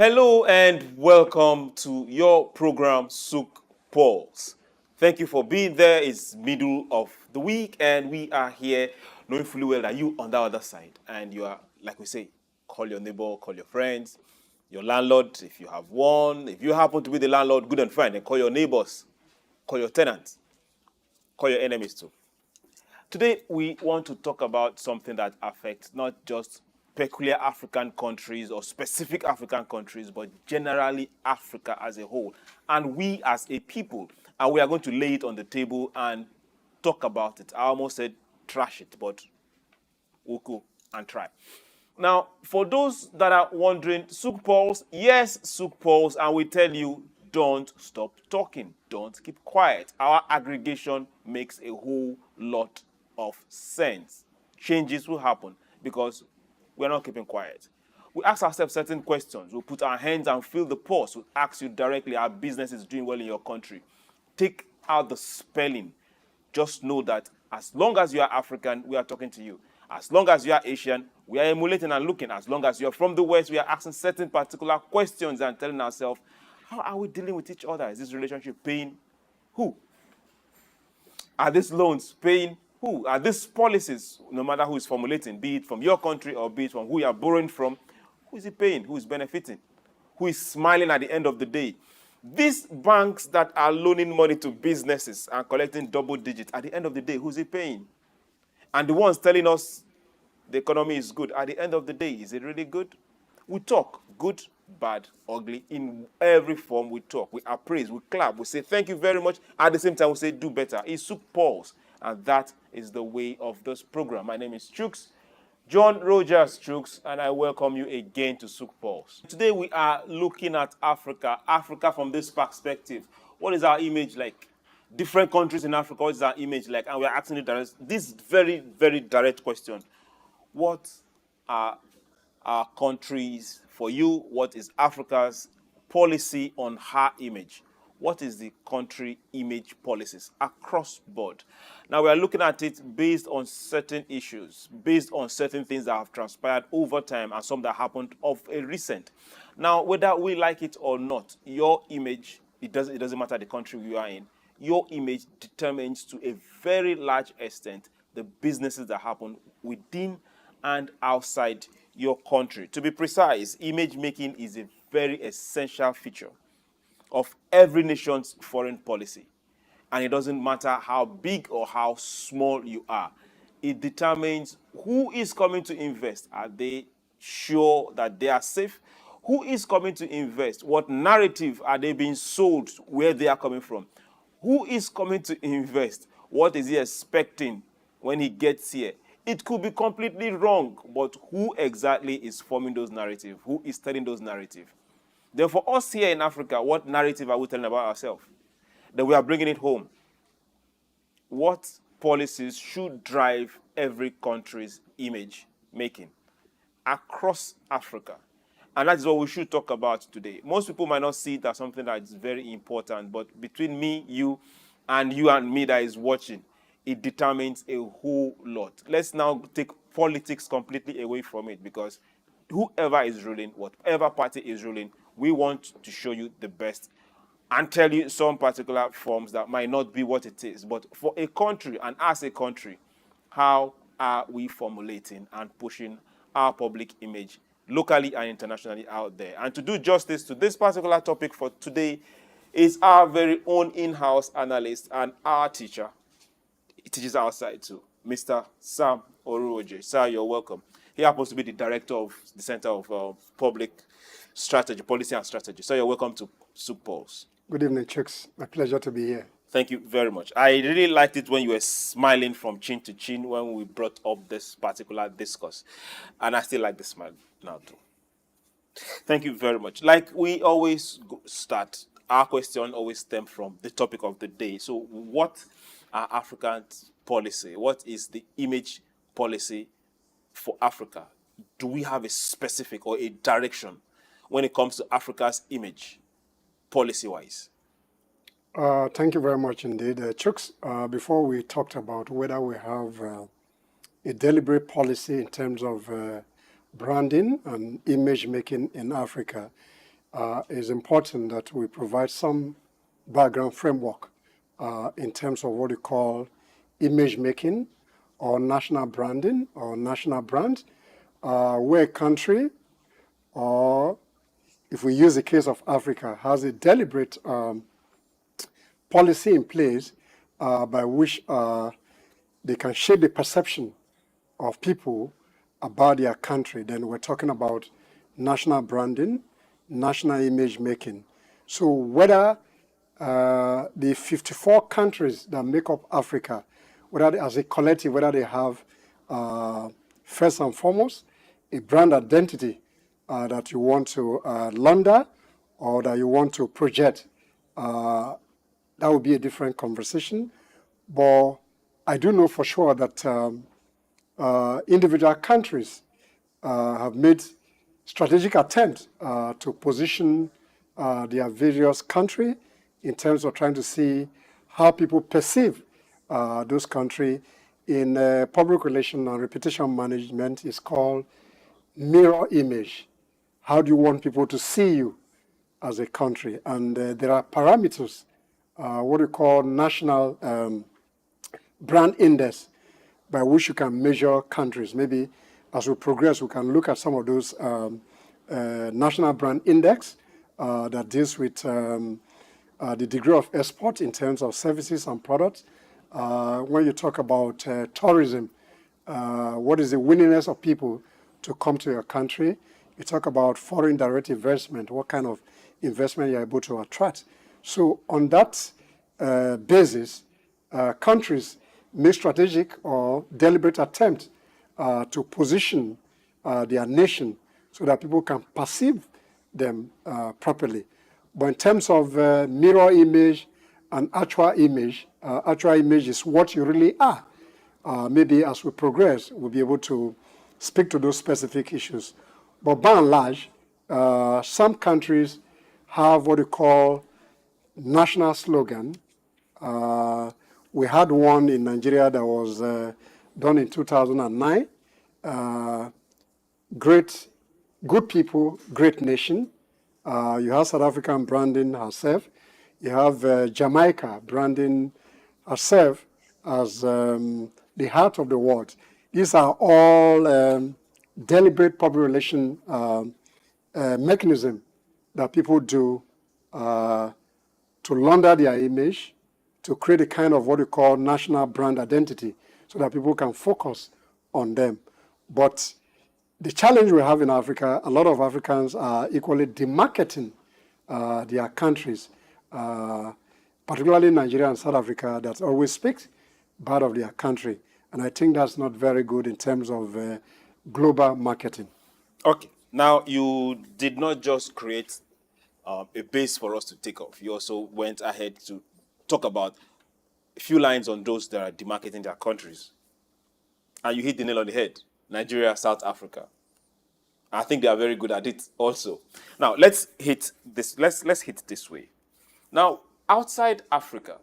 Hello and welcome to your program, Souk Pulse. Thank you for being there. It's middle of the week and we are here knowing fully well that you on the other side. And you are, like we say, call your neighbor, call your friends, your landlord, if you have one. If you happen to be the landlord, good and fine. And call your neighbors, call your tenants, call your enemies too. Today, we want to talk about something that affects not just peculiar African countries or specific African countries, but generally Africa as a whole, and we as a people. And we are going to lay it on the table and talk about it. I almost said trash it, but we'll go and try. Now, for those that are wondering, Souk Pulse, yes, Souk Pulse, and we tell you, don't stop talking. Don't keep quiet. Our aggregation makes a whole lot of sense. Changes will happen because we're not keeping quiet. We ask ourselves certain questions. We put our hands and feel the pulse. We ask you directly, our business is doing well in your country. Take out the spelling. Just know that as long as you are African, we are talking to you. As long as you are Asian, we are emulating and looking. As long as you are from the West, we are asking certain particular questions and telling ourselves, how are we dealing with each other? Is this relationship paying who? Are these loans paying who? Are these policies, no matter who is formulating, be it from your country or be it from who you are borrowing from, who is it paying? Who is benefiting? Who is smiling at the end of the day? These banks that are loaning money to businesses and collecting double digits, at the end of the day, who's it paying? And the ones telling us the economy is good, at the end of the day, is it really good? We talk, good, bad, ugly, in every form we talk. We appraise, we clap, we say thank you very much. At the same time, we say do better. It's Souk Pulse, and that is the way of this program. My name is Chooks, John Rogers Chooks, and I welcome you again to Souk Pulse. Today we are looking at Africa from this perspective. What is our image like? Different countries in Africa, what is our image like? And we're asking you this very, very direct question. What are our countries for you? What is Africa's policy on her image? What is the country image policies across board? Now we are looking at it based on certain issues, based on certain things that have transpired over time and some that happened of a recent. Now, whether we like it or not, your image, it doesn't matter the country you are in, your image determines to a very large extent the businesses that happen within and outside your country. To be precise, image making is a very essential feature of every nation's foreign policy. And it doesn't matter how big or how small you are. It determines who is coming to invest. Are they sure that they are safe? Who is coming to invest? What narrative are they being sold where they are coming from? Who is coming to invest? What is he expecting when he gets here? It could be completely wrong, but who exactly is forming those narratives? Who is telling those narratives? Then for us here in Africa, what narrative are we telling about ourselves? That we are bringing it home. What policies should drive every country's image making across Africa? And that is what we should talk about today. Most people might not see it as something that is very important, but between me, you and me that is watching, it determines a whole lot. Let's now take politics completely away from it, because whoever is ruling, whatever party is ruling, we want to show you the best and tell you some particular forms that might not be what it is. But for a country, and as a country, how are we formulating and pushing our public image locally and internationally out there? And to do justice to this particular topic for today is our very own in-house analyst and our teacher. He teaches outside too, Mr. Sam Orovwuje. Sir, you're welcome. He happens to be the director of the Center of Public Strategy, Policy and Strategy. So you're welcome to Souk Pulse. Good evening, Chooks. My pleasure to be here. Thank you very much. I really liked it when you were smiling from chin to chin when we brought up this particular discourse. And I still like the smile now too. Thank you very much. Like we always start, our question always stems from the topic of the day. So what are Africa's policy? What is the image policy for Africa? Do we have a specific or a direction when it comes to Africa's image, policy-wise? Thank you very much indeed. Chooks, before we talked about whether we have a deliberate policy in terms of branding and image making in Africa, it's important that we provide some background framework in terms of what we call image making or national branding or national brand, where a country, or if we use the case of Africa, has a deliberate policy in place by which they can shape the perception of people about their country. Then we're talking about national branding, national image making. So whether the 54 countries that make up Africa, whether as a collective, whether they have first and foremost a brand identity that you want to launder or that you want to project, that would be a different conversation. But I do know for sure that individual countries have made strategic attempts to position their various country in terms of trying to see how people perceive those countries. In public relation and reputation management is called mirror image. How do you want people to see you as a country? And there are parameters, what we call national brand index, by which you can measure countries. Maybe as we progress, we can look at some of those national brand index that deals with the degree of export in terms of services and products. When you talk about tourism, what is the willingness of people to come to your country? You talk about foreign direct investment, what kind of investment you're able to attract. So on that basis, countries make strategic or deliberate attempt to position their nation so that people can perceive them properly. But in terms of mirror image and actual image is what you really are. Maybe as we progress, we'll be able to speak to those specific issues. But by and large, some countries have what we call national slogan. We had one in Nigeria that was done in 2009. Good people, great nation. You have South African branding herself. You have Jamaica branding herself as the heart of the world. These are all deliberate public relation mechanism that people do to launder their image, to create a kind of what we call national brand identity so that people can focus on them. But the challenge we have in Africa, a lot of Africans are equally demarketing their countries, particularly Nigeria and South Africa, that always speak bad of their country. And I think that's not very good in terms of global marketing. Okay. Now, you did not just create a base for us to take off. You also went ahead to talk about a few lines on those that are demarketing their countries. And you hit the nail on the head. Nigeria, South Africa. I think they are very good at it also. Now, let's hit this way. Now, outside Africa,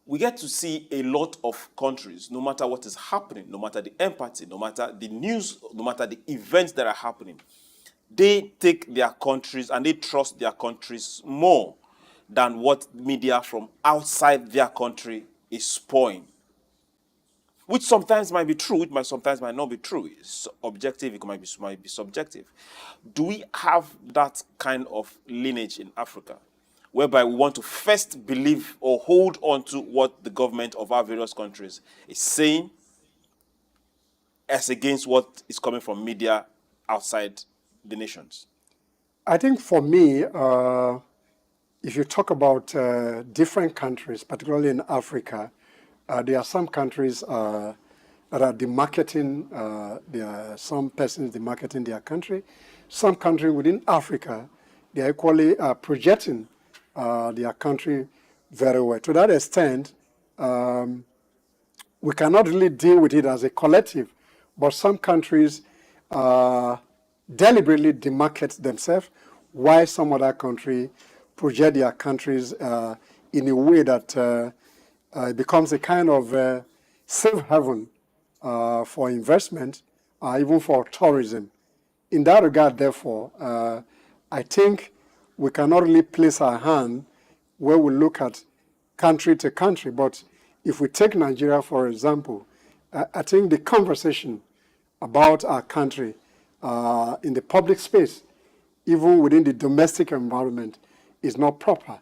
we get to see a lot of countries, no matter what is happening, no matter the empathy, no matter the news, no matter the events that are happening, they take their countries and they trust their countries more than what media from outside their country is spewing. Which sometimes might be true, it sometimes might not be true. It's objective, it might be subjective. Do we have that kind of lineage in Africa, whereby we want to first believe or hold on to what the government of our various countries is saying as against what is coming from media outside the nations? I think for me, if you talk about different countries, particularly in Africa, there are some countries that are demarketing, there are some persons demarketing their country. Some countries within Africa, they are equally projecting their country very well. To that extent, we cannot really deal with it as a collective, but some countries deliberately demarket themselves, while some other country project their countries in a way that it becomes a kind of safe haven for investment, even for tourism. In that regard, therefore, I think we cannot really place our hand where we look at country to country. But if we take Nigeria, for example, I think the conversation about our country in the public space, even within the domestic environment, is not proper.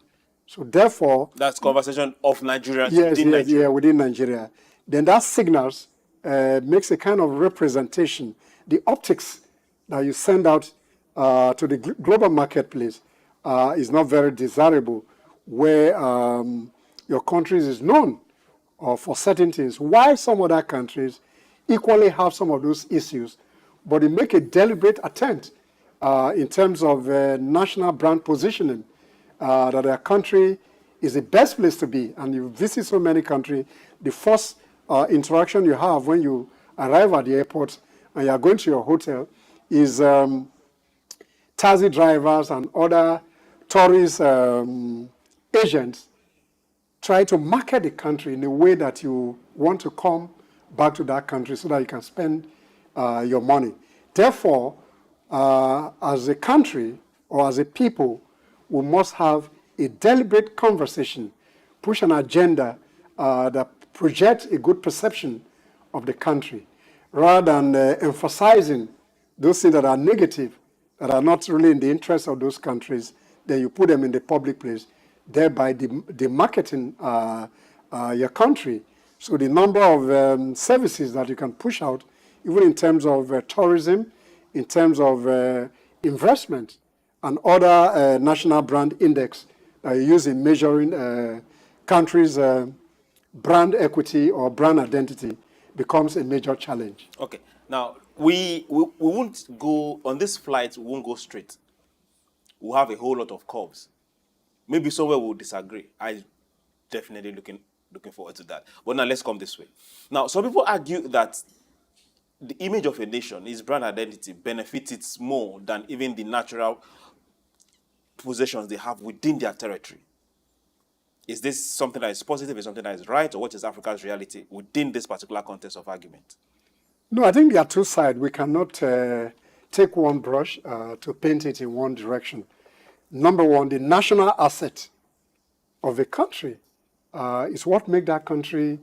So therefore... That's conversation of Nigerians within Nigeria. Yeah, within Nigeria. Then that signals, makes a kind of representation. The optics that you send out to the global marketplace is not very desirable, where your country is known for certain things. While some other countries equally have some of those issues, but they make a deliberate attempt in terms of national brand positioning, that their country is the best place to be. And you visit so many countries, the first interaction you have when you arrive at the airport and you are going to your hotel is taxi drivers and other tourist agents try to market the country in a way that you want to come back to that country so that you can spend your money. Therefore, as a country or as a people, we must have a deliberate conversation, push an agenda that projects a good perception of the country, rather than emphasizing those things that are negative, that are not really in the interest of those countries. Then you put them in the public place, thereby demarketing your country. So the number of services that you can push out, even in terms of tourism, in terms of investment, and other national brand index that you use in measuring countries' brand equity or brand identity, becomes a major challenge. Okay. Now, we won't go, on this flight, we won't go straight. We'll have a whole lot of curves. Maybe somewhere we'll disagree. I definitely looking forward to that. But now let's come this way. Now, some people argue that the image of a nation, its brand identity, benefits it more than even the natural possessions they have within their territory. Is this something that is positive, is something that is right, or what is Africa's reality within this particular context of argument? No, I think there are two sides. We cannot take one brush to paint it in one direction. Number one, the national asset of a country is what makes that country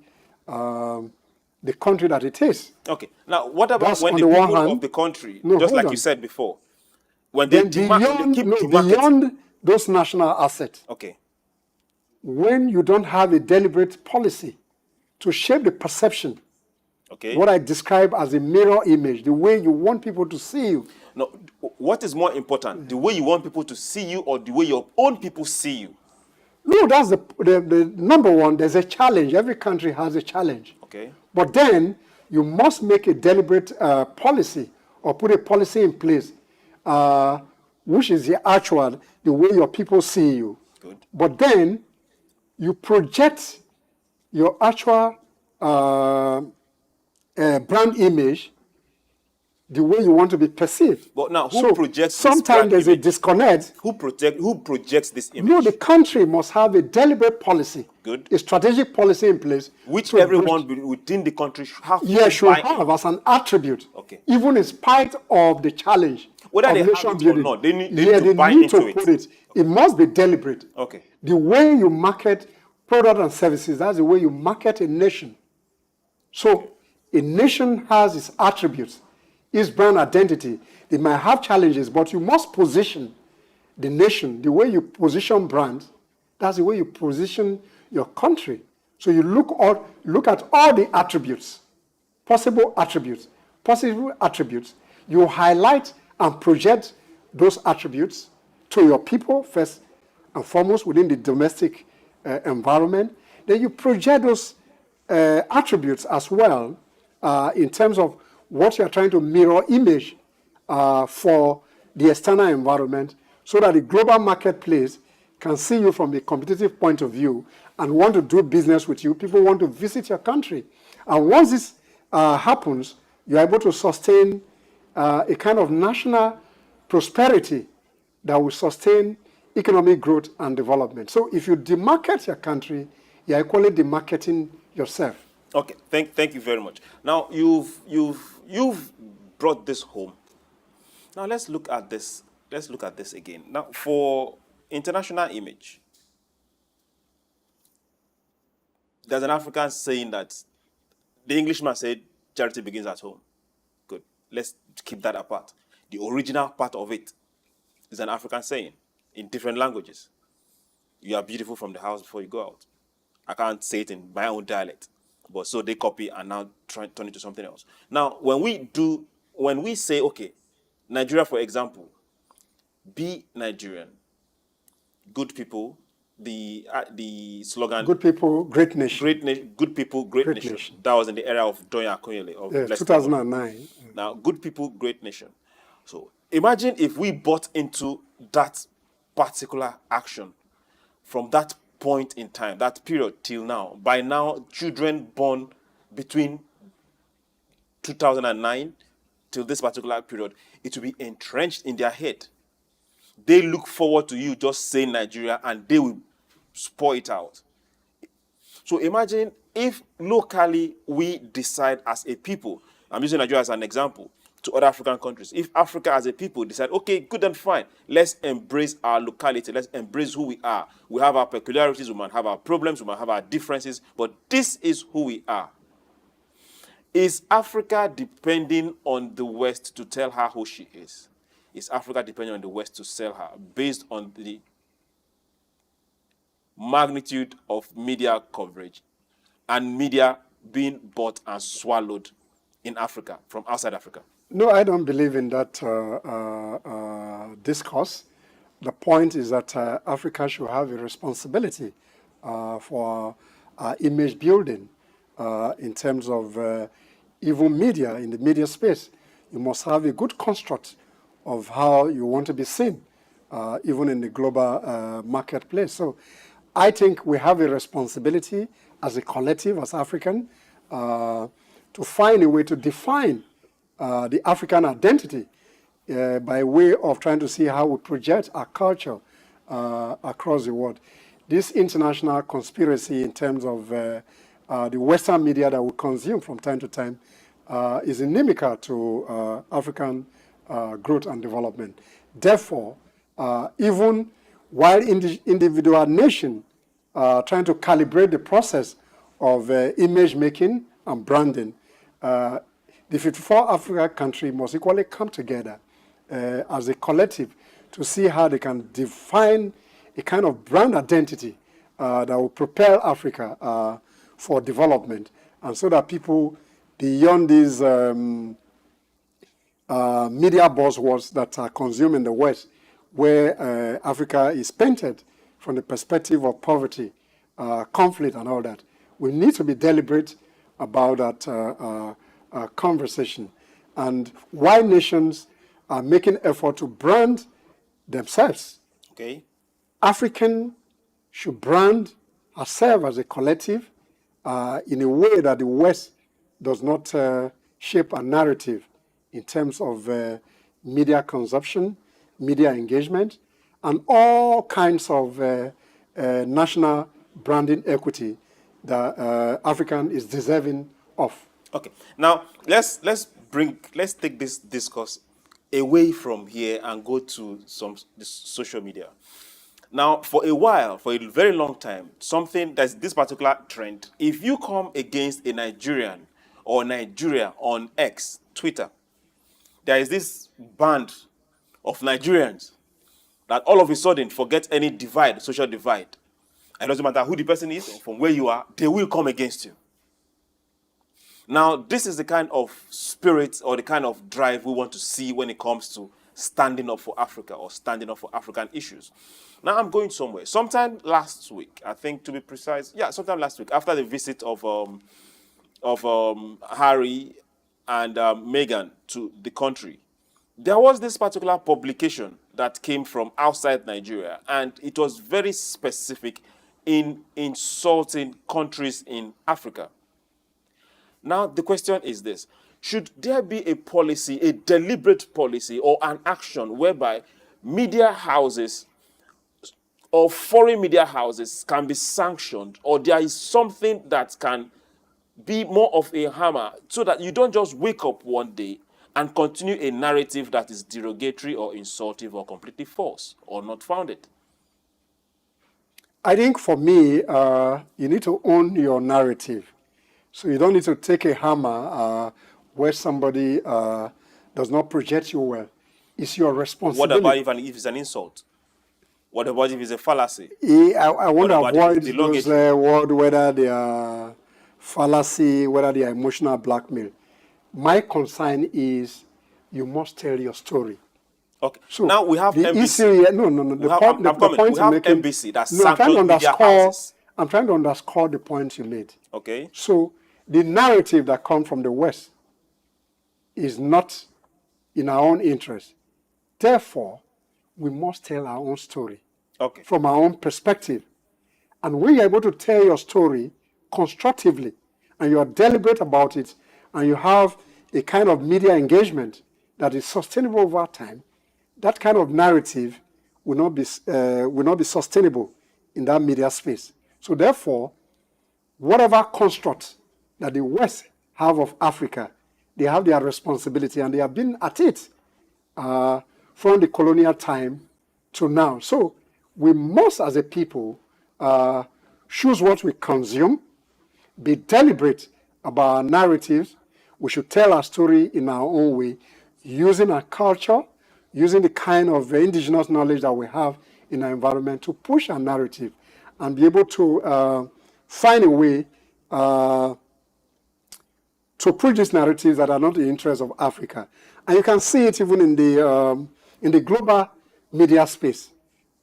the country that it is. Okay. Now, what about That's when on the the one people hand. of the country, No, just hold like on. you said before, when they, Then when they keep demarketing? beyond those national assets, Okay. when you don't have a deliberate policy to shape the perception, Okay. what I describe as a mirror image, the way you want people to see you. No, what is more important, the way you want people to see you or the way your own people see you? No, that's the number one. There's a challenge. Every country has a challenge. Okay. But then you must make a deliberate policy or put a policy in place, which is the way your people see you. Good. But then you project your actual brand image the way you want to be perceived. But now, who projects this sometimes brand there's a image? disconnect. Who projects this image? No, the country must have a deliberate policy, Good. a strategic policy in place, Which to everyone within the country should have should buy in. have as an attribute. Okay. Even in spite of the challenge Whether of they have nation it or building. not, they need to buy need into to it. put it. It must be deliberate. Okay. The way you market products and services, that's the way you market a nation. So a nation has its attributes, its brand identity. They might have challenges, but you must position the nation, the way you position brands, that's the way you position your country. So you look at all the attributes, possible attributes. You highlight and project those attributes to your people first and foremost within the domestic environment. Then you project those attributes as well in terms of what you are trying to mirror image for the external environment, so that the global marketplace can see you from a competitive point of view and want to do business with you. People want to visit your country. And once this happens, you're able to sustain a kind of national prosperity that will sustain economic growth and development. So if you demarket your country, you're equally demarketing yourself. Okay, thank you very much. Now, you've brought this home. Now, let's look at this let's look at this again. Now, for international image, there's an African saying that the Englishman said, charity begins at home. Good. Let's keep that apart. The original part of it is an African saying in different languages. You are beautiful from the house before you go out. I can't say it in my own dialect, but so they copy and now try turn it to something else. Now, when we say, okay, Nigeria, for example, be Nigerian, good people, the slogan, Good people, great nation. good people, great, Great nation. nation. That was in the era of Doyin Akonyele of Yes, Blessed 2009. Now, good people, great nation. So imagine if we bought into that particular action from that point in time, that period till now. By now, children born between 2009 till this particular period, it will be entrenched in their head. They look forward to you just saying Nigeria and they will spoil it out. So imagine if locally we decide as a people, I'm using Nigeria as an example, to other African countries. If Africa as a people decide, okay, good and fine, let's embrace our locality, let's embrace who we are. We have our peculiarities, we might have our problems, we might have our differences, but this is who we are. Is Africa depending on the West to tell her who she is? Is Africa depending on the West to sell her based on the magnitude of media coverage and media being bought and swallowed in Africa, from outside Africa? No, I don't believe in that discourse. The point is that Africa should have a responsibility for image building in terms of even media, in the media space. You must have a good construct of how you want to be seen, even in the global marketplace. So I think we have a responsibility as a collective, as African, to find a way to define the African identity by way of trying to see how we project our culture across the world. This international conspiracy in terms of the Western media that we consume from time to time is inimical to African growth and development. Therefore, even while individual nations trying to calibrate the process of image making and branding, the 54 African countries must equally come together as a collective to see how they can define a kind of brand identity that will propel Africa for development, and so that people beyond these media buzzwords that are consumed in the West, where Africa is painted from the perspective of poverty, conflict, and all that, we need to be deliberate about that conversation. And why nations are making effort to brand themselves. Okay. African should brand ourselves as a collective in a way that the West does not shape a narrative in terms of media consumption, media engagement, and all kinds of national branding equity that African is deserving of. Okay. Now let's take this discourse away from here and go to this social media. Now, for a while, for a very long time, something that's this particular trend, if you come against a Nigerian or Nigeria on X, Twitter, there is this band of Nigerians that all of a sudden forget any divide, social divide. It doesn't matter who the person is or from where you are, they will come against you. Now, this is the kind of spirit or the kind of drive we want to see when it comes to standing up for Africa or standing up for African issues. Now, I'm going somewhere. Sometime last week, I think to be precise, sometime last week, after the visit of Harry and Meghan to the country, there was this particular publication that came from outside Nigeria, and it was very specific in insulting countries in Africa. Now, the question is this. Should there be a policy, a deliberate policy, or an action whereby media houses or foreign media houses can be sanctioned, or there is something that can be more of a hammer so that you don't just wake up one day and continue a narrative that is derogatory or insultive or completely false or not founded? I think for me, you need to own your narrative. So you don't need to take a hammer where somebody does not project you well. It's your responsibility. What about if it's an insult? What about if it's a fallacy? I want to avoid those words, whether they are fallacy, whether they are emotional blackmail. My concern is you must tell your story. Okay. So now we have NBC. The point you're making. NBC that sanctions media houses. I'm trying to underscore the point you made. Okay. So the narrative that comes from the West is not in our own interest. Therefore, we must tell our own story from our own perspective. And when you're able to tell your story constructively, and you are deliberate about it, and you have a kind of media engagement that is sustainable over time, that kind of narrative will not be sustainable in that media space. So therefore, whatever construct that the West have of Africa, they have their responsibility, and they have been at it from the colonial time to now. So we must, as a people, choose what we consume, be deliberate about our narratives. We should tell our story in our own way, using our culture, using the kind of indigenous knowledge that we have in our environment to push our narrative and be able to find a way to push these narratives that are not in the interest of Africa. And you can see it even in the global media space.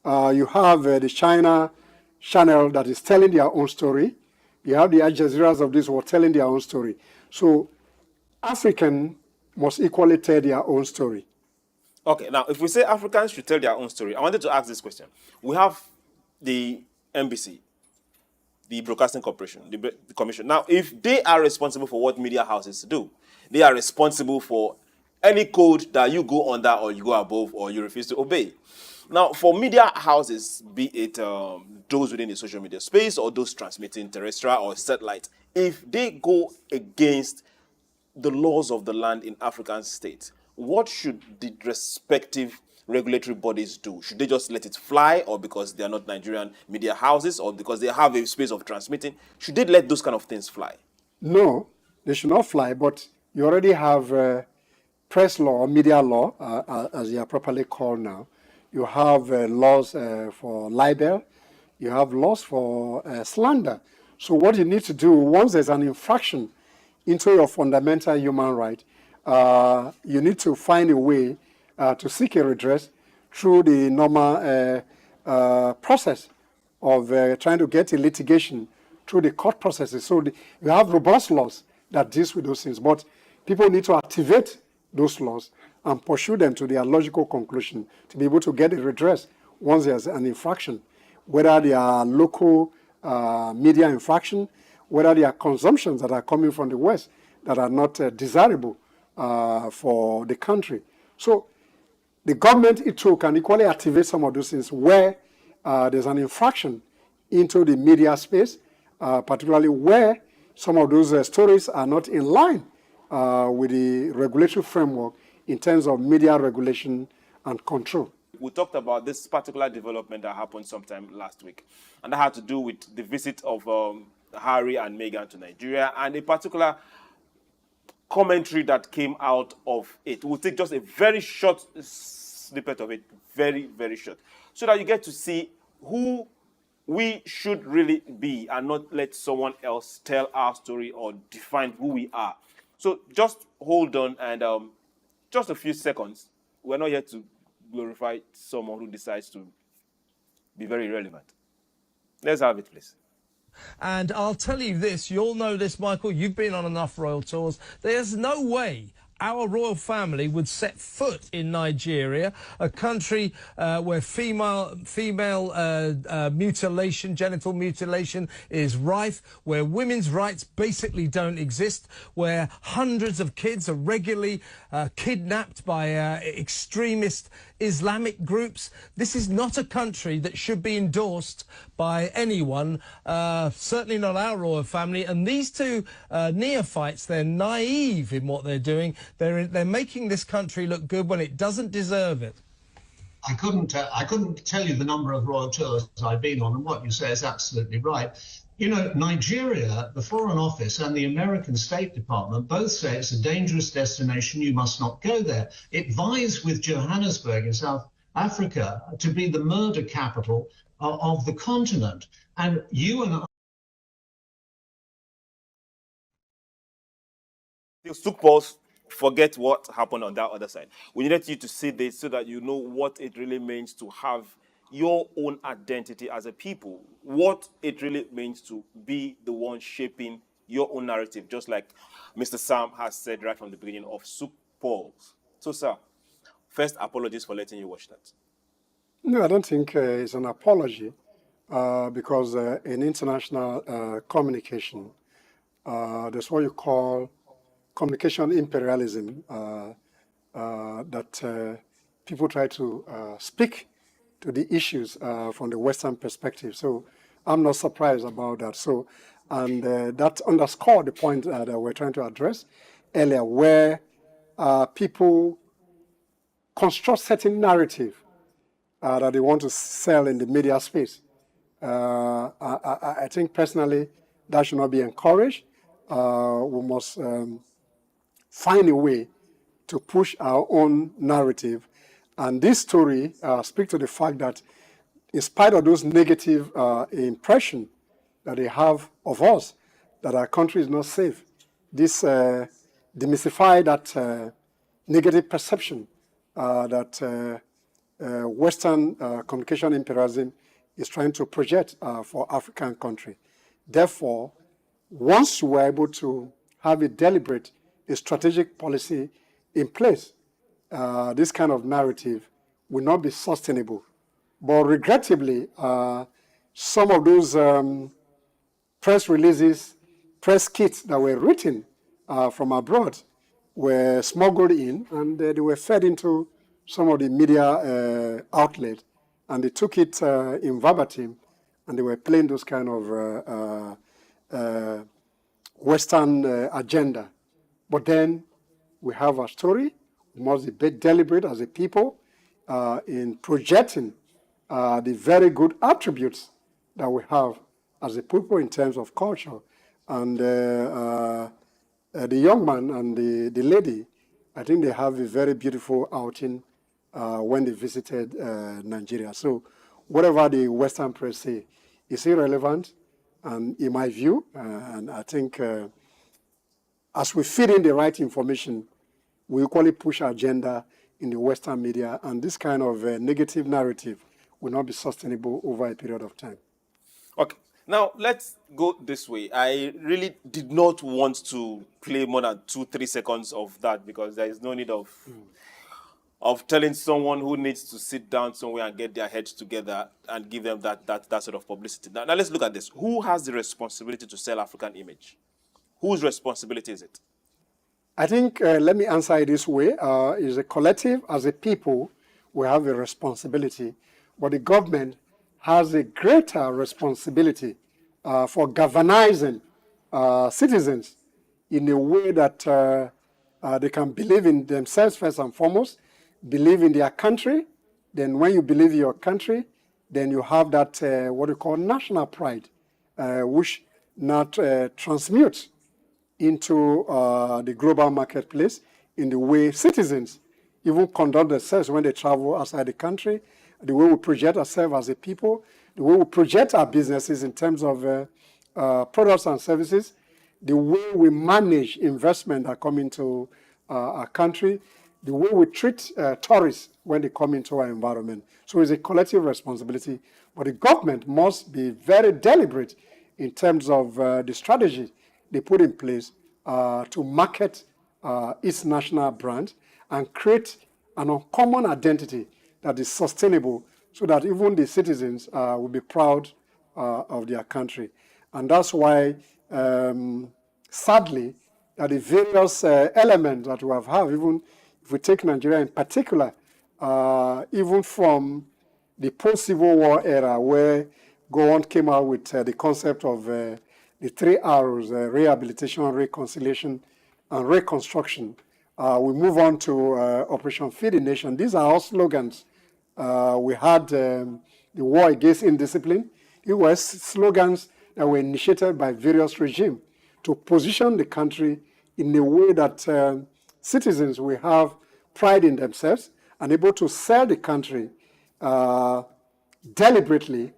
You have the China channel that is telling their own story. You have the Al Jazeeras of this world telling their own story. So African must equally tell their own story. Okay, now if we say Africans should tell their own story, I wanted to ask this question. We have the NBC, the Broadcasting Corporation, the Commission. Now, if they are responsible for what media houses do, they are responsible for any code that you go under or you go above or you refuse to obey. Now, for media houses, be it those within the social media space or those transmitting terrestrial or satellite, if they go against the laws of the land in African states, what should the respective regulatory bodies do? Should they just let it fly, or because they are not Nigerian media houses, or because they have a space of transmitting, should they let those kind of things fly? No, they should not fly, but you already have press law or media law, as they are properly called now. You have laws for libel. You have laws for slander. So what you need to do, once there's an infraction into your fundamental human right, you need to find a way to seek a redress through the normal process of trying to get a litigation through the court processes. So you have robust laws that deals with those things, but people need to activate those laws and pursue them to their logical conclusion to be able to get a redress once there's an infraction, whether they are local media infraction, whether they are consumptions that are coming from the West that are not desirable for the country. So the government, it too, can equally activate some of those things where there's an infraction into the media space, particularly where some of those stories are not in line with the regulatory framework in terms of media regulation and control. We talked about this particular development that happened sometime last week, and that had to do with the visit of Harry and Meghan to Nigeria and a particular commentary that came out of it. We'll take just a very short snippet of it, very, very short, so that you get to see who we should really be and not let someone else tell our story or define who we are. So just hold on and just a few seconds. We're not here to glorify someone who decides to be very irrelevant. Let's have it, please. And I'll tell you this, you'll know this, Michael, you've been on enough royal tours. There's no way our royal family would set foot in Nigeria, a country where female mutilation, genital mutilation is rife, where women's rights basically don't exist, where hundreds of kids are regularly kidnapped by extremist Islamic groups. This is not a country that should be endorsed by anyone, certainly not our royal family. And these two neophytes, they're naive in what they're doing. They're making this country look good when it doesn't deserve it. I couldn't tell you the number of royal tours I've been on, and what you say is absolutely right. You know, Nigeria, the Foreign Office, and the American State Department both say it's a dangerous destination. You must not go there. It vies with Johannesburg in South Africa to be the murder capital of the continent. And you and I. The Sook Pulse, forget what happened on that other side. We needed you to see this so that you know what it really means to have your own identity as a people, what it really means to be the one shaping your own narrative, just like Mr. Sam has said right from the beginning of Sook Pulse. So, sir, first, apologies for letting you watch that. No, I don't think it's an apology because in international communication, there's what you call communication imperialism, that people try to speak to the issues from the Western perspective. So I'm not surprised about that. So, and that underscored the point that we're trying to address earlier, where people construct certain narrative that they want to sell in the media space. I think personally that should not be encouraged. We must find a way to push our own narrative. And this story speaks to the fact that in spite of those negative impression that they have of us, that our country is not safe, this demystify that negative perception that Western communication imperialism is trying to project for African country. Therefore, once we're able to have a deliberate, a strategic policy in place, this kind of narrative will not be sustainable. But regrettably, some of those press releases, press kits that were written from abroad were smuggled in, and they were fed into some of the media outlets, and they took it in verbatim, and they were playing those kind of Western agenda. But then we have a story. We must be deliberate as a people in projecting the very good attributes that we have as a people in terms of culture. And the young man and the lady, I think they have a very beautiful outing when they visited Nigeria. So whatever the Western press say is irrelevant, and in my view, and I think as we feed in the right information, we equally push our agenda in the Western media, and this kind of negative narrative will not be sustainable over a period of time. Okay, now let's go this way. I really did not want to play more than 2-3 seconds of that because there is no need of telling someone who needs to sit down somewhere and get their heads together and give them that sort of publicity. Now let's look at this. Who has the responsibility to sell African image? Whose responsibility is it? I think, let me answer it this way. As a collective, as a people, we have a responsibility, but the government has a greater responsibility for galvanizing citizens in a way that they can believe in themselves first and foremost, believe in their country. Then when you believe in your country, then you have that, what we call national pride, which not transmutes into the global marketplace in the way citizens even conduct themselves when they travel outside the country, the way we project ourselves as a people, the way we project our businesses in terms of products and services, the way we manage investment that come into our country, the way we treat tourists when they come into our environment. So it's a collective responsibility, but the government must be very deliberate in terms of the strategy they put in place to market its national brand and create an uncommon identity that is sustainable so that even the citizens will be proud of their country. And that's why, sadly, that the various elements that we have, even if we take Nigeria in particular, even from the post-Civil War era where Gowon came out with the concept of the 3 R's, rehabilitation, reconciliation, and reconstruction, We move on to Operation Feed the Nation. These are all slogans. We had the war against indiscipline. It was slogans that were initiated by various regimes to position the country in a way that citizens will have pride in themselves and able to sell the country deliberately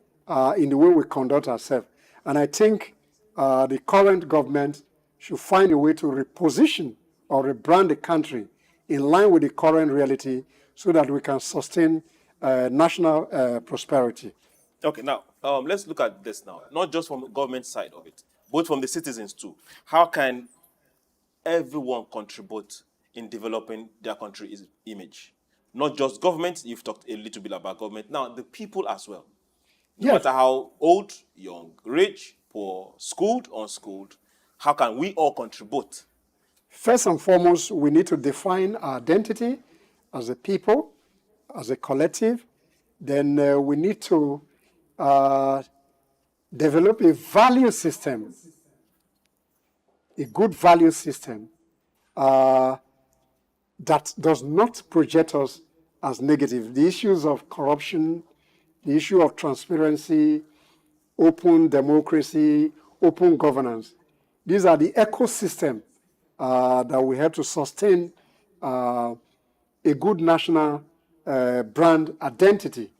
in the way we conduct ourselves. And I think the current government should find a way to reposition or rebrand the country in line with the current reality so that we can sustain national prosperity. Okay, now let's look at this now. Not just from the government side of it, but from the citizens too. How can everyone contribute in developing their country's image? Not just government, you've talked a little bit about government. Now, the people as well. No Yes. matter how old, young, rich, poor, schooled, unschooled, how can we all contribute? First and foremost, we need to define our identity as a people, as a collective. Then we need to develop a value system, a good value system that does not project us as negative. The issues of corruption, the issue of transparency, open democracy, open governance, these are the ecosystem that we have to sustain a good national brand identity.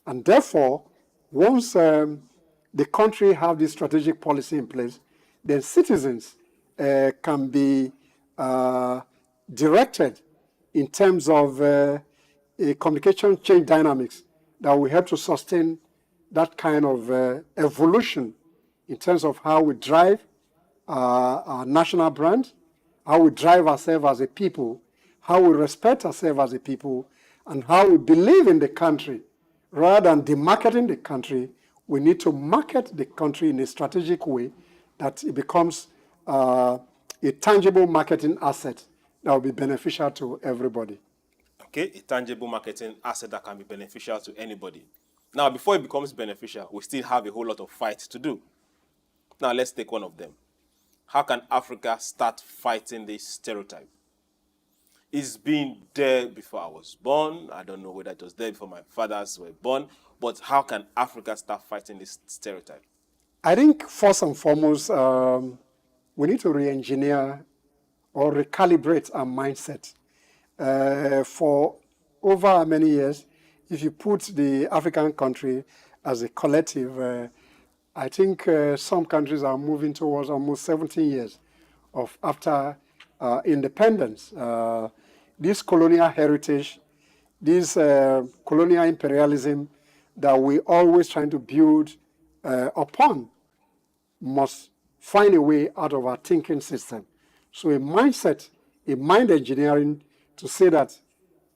And therefore, once the country have this strategic policy in place, then citizens can be directed in terms of a communication change dynamics that will help to sustain that kind of evolution in terms of how we drive our national brand, how we drive ourselves as a people, how we respect ourselves as a people, and how we believe in the country. Rather than demarketing the country, we need to market the country in a strategic way that it becomes a tangible marketing asset that will be beneficial to everybody. Okay, a tangible marketing asset that can be beneficial to anybody. Now, before it becomes beneficial, we still have a whole lot of fights to do. Now, let's take one of them. How can Africa start fighting this stereotype? It's been there before I was born. I don't know whether it was there before my fathers were born. But how can Africa start fighting this stereotype? I think first and foremost, we need to re-engineer or recalibrate our mindset. For over many years, if you put the African country as a collective, I think some countries are moving towards almost 17 years of after independence. This colonial heritage, this colonial imperialism that we always trying to build upon must find a way out of our thinking system. So a mindset, a mind engineering to say that,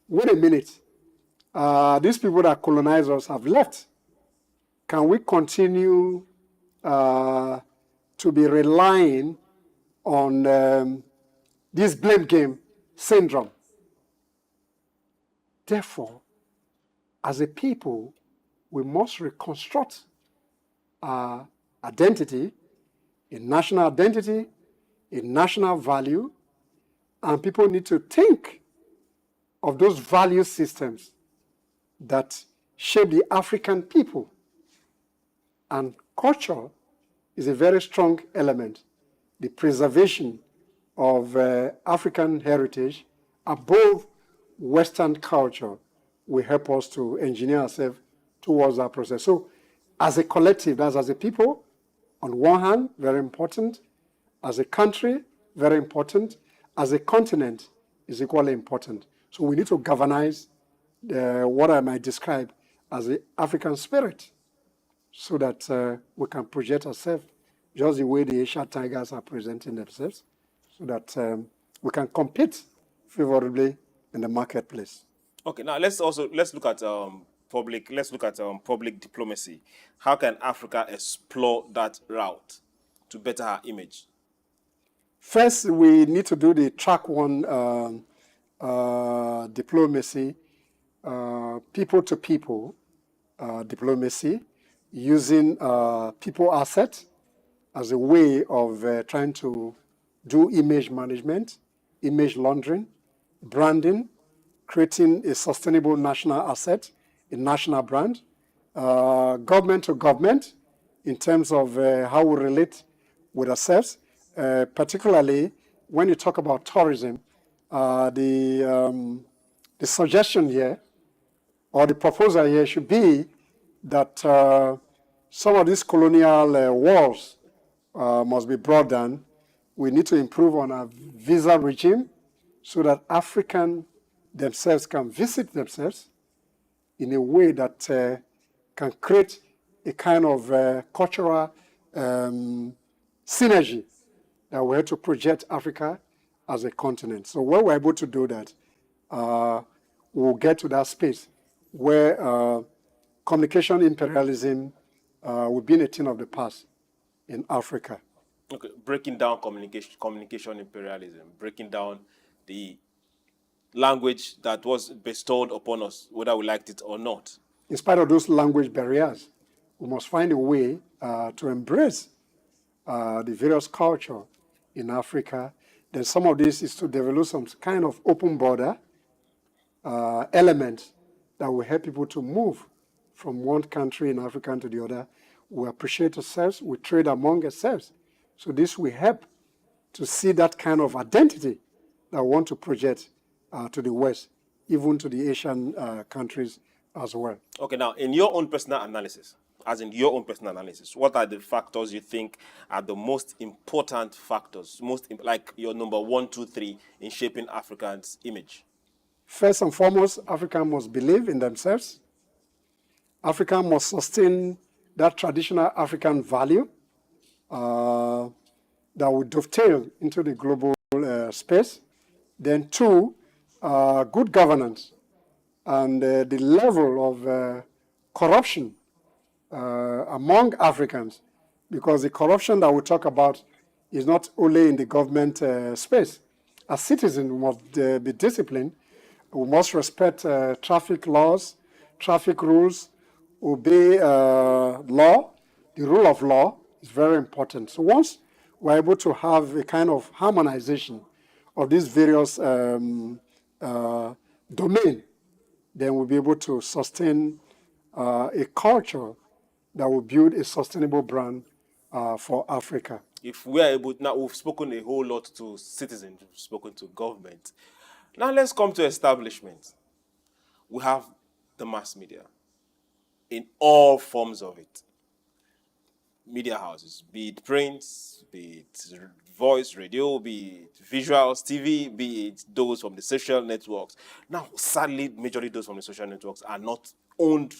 wait a minute, these people that colonize us have left. Can we continue to be relying on this blame game syndrome? Therefore, as a people, we must reconstruct our identity, a national identity, a national value, and people need to think of those value systems that shape the African people. And culture is a very strong element. The preservation of African heritage above Western culture will help us to engineer ourselves towards that process. So as a collective, that's as a people, on one hand, very important. As a country, very important. As a continent, is equally important. So we need to galvanize what I might describe as the African spirit so that we can project ourselves just the way the Asian tigers are presenting themselves so that we can compete favorably in the marketplace. Okay, now let's look at public diplomacy. How can Africa explore that route to better our image? First, we need to do the track one diplomacy, people to people diplomacy, using people assets as a way of trying to do image management, image laundering, branding, creating a sustainable national asset, a national brand, government to government, in terms of how we relate with ourselves, particularly when you talk about tourism. The suggestion here, or the proposal here, should be that some of these colonial walls must be brought down. We need to improve on our visa regime so that Africans themselves can visit themselves in a way that can create a kind of cultural synergy that we have to project Africa as a continent. So when we're able to do that, we'll get to that space where communication imperialism will be a thing of the past in Africa. Okay, breaking down communication imperialism, breaking down the language that was bestowed upon us, whether we liked it or not. In spite of those language barriers, we must find a way to embrace the various culture in Africa. Then some of this is to develop some kind of open border element that will help people to move from one country in Africa to the other. We appreciate ourselves, we trade among ourselves. So this will help to see that kind of identity that we want to project to the West, even to the Asian countries as well. Okay, now, in your own personal analysis, what are the factors you think are the most important factors, like your number 1, 2, 3 in shaping Africans' image? First and foremost, Africa must believe in themselves. Africa must sustain that traditional African value that would dovetail into the global space. Then 2, good governance and the level of corruption among Africans, because the corruption that we talk about is not only in the government space. As citizens, we must be disciplined. We must respect traffic laws, traffic rules, obey law. The rule of law is very important. So once we're able to have a kind of harmonization of these various domains, then we'll be able to sustain a culture that will build a sustainable brand for Africa. If we are able, now we've spoken a whole lot to citizens, we've spoken to government. Now let's come to establishment. We have the mass media in all forms of it. Media houses, be it print, be it voice, radio, be it visuals, TV, be it those from the social networks. Now, sadly, majorly those from the social networks are not owned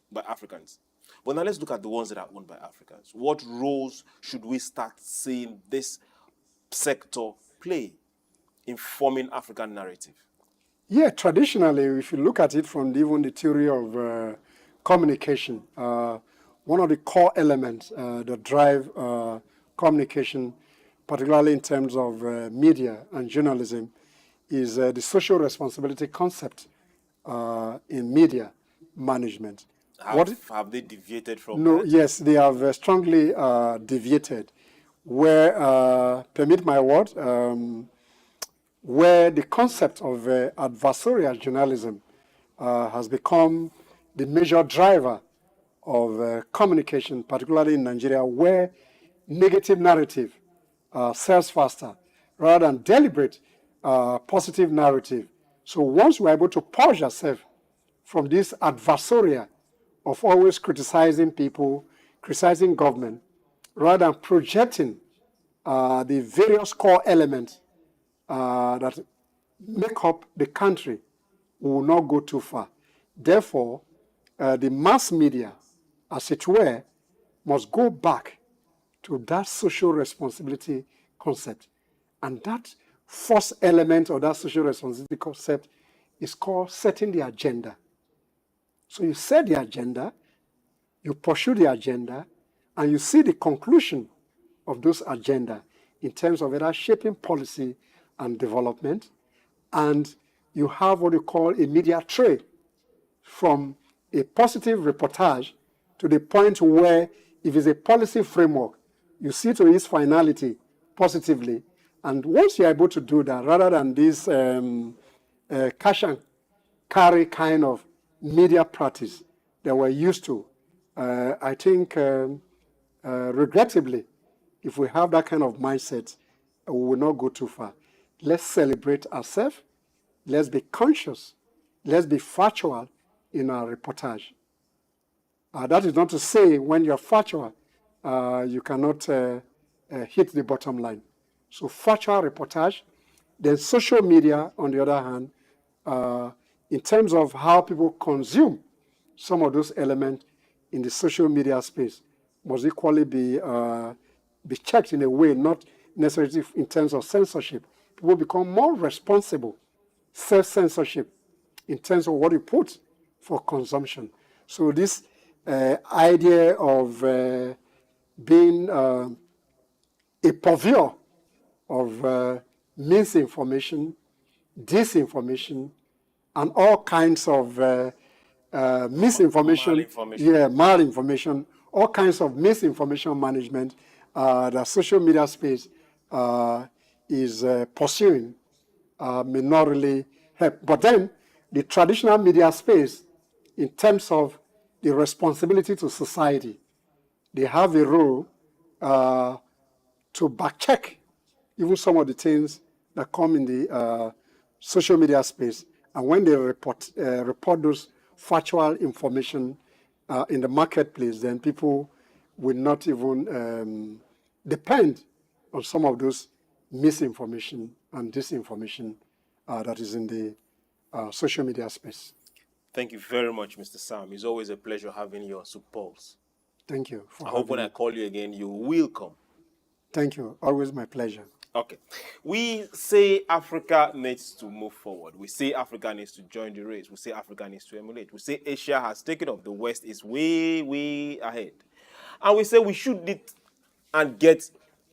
by Africans. But now let's look at the ones that are owned by Africans. What roles should we start seeing this sector play in forming African narrative? Yeah, traditionally, if you look at it from even the theory of communication, one of the core elements that drive communication, particularly in terms of media and journalism, is the social responsibility concept in media management. Have they deviated from No, that? yes, they have strongly deviated. Where, permit my word, where the concept of adversarial journalism has become the major driver of communication, particularly in Nigeria, where negative narrative sells faster rather than deliberate positive narrative. So once we're able to purge ourselves from this adversarial of always criticizing people, criticizing government, rather than projecting the various core elements that make up the country, we will not go too far. Therefore, the mass media, as it were, must go back to that social responsibility concept. And that first element of that social responsibility concept is called setting the agenda. So you set the agenda, you pursue the agenda, and you see the conclusion of those agenda in terms of either shaping policy and development, and you have what you call a media trade, from a positive reportage to the point where if it's a policy framework, you see to its finality positively, And once you're able to do that, rather than this cash and carry kind of media practice that we're used to, I think, regrettably, if we have that kind of mindset, we will not go too far. Let's celebrate ourselves. Let's be conscious. Let's be factual in our reportage. That is not to say when you're factual, you cannot hit the bottom line. So factual reportage. Then social media, on the other hand, in terms of how people consume some of those elements in the social media space, must equally be checked in a way, not necessarily in terms of censorship. People become more responsible, self-censorship, in terms of what you put for consumption. So this idea of being a purveyor of misinformation, disinformation, and all kinds of misinformation, Malinformation. malinformation, all kinds of misinformation management that social media space is pursuing may not really help. But then the traditional media space, in terms of the responsibility to society, they have a role to backcheck even some of the things that come in the social media space. And when they report those factual information in the marketplace, then people will not even depend on some of those misinformation and disinformation that is in the social media space. Thank you very much, Mr. Sam. It's always a pleasure having you on Soup Pulse. Thank you for I hope when having I me. call you again, you will come. Thank you. Always my pleasure. Okay. We say Africa needs to move forward. We say Africa needs to join the race. We say Africa needs to emulate. We say Asia has taken off. The West is way, way ahead. And we say we should need and get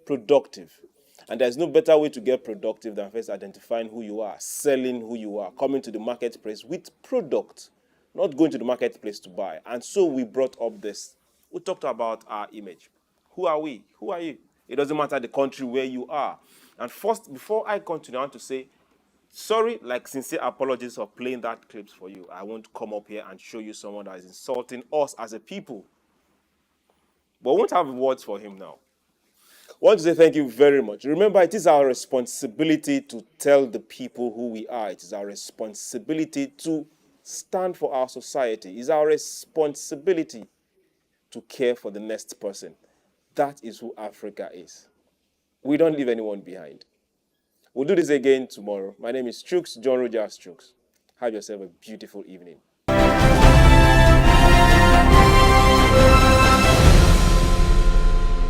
productive. And there's no better way to get productive than first identifying who you are, selling who you are, coming to the marketplace with product, not going to the marketplace to buy. And so we brought up this. We talked about our image. Who are we? Who are you? It doesn't matter the country where you are. And first, before I continue, I want to say, sorry, like sincere apologies for playing that clips for you. I won't come up here and show you someone that is insulting us as a people. But I won't have words for him now. I want to say thank you very much. Remember, it is our responsibility to tell the people who we are. It is our responsibility to stand for our society. It is our responsibility to care for the next person. That is who Africa is. We don't leave anyone behind. We'll do this again tomorrow. My name is Chooks, John Rogers Chooks. Have yourself a beautiful evening.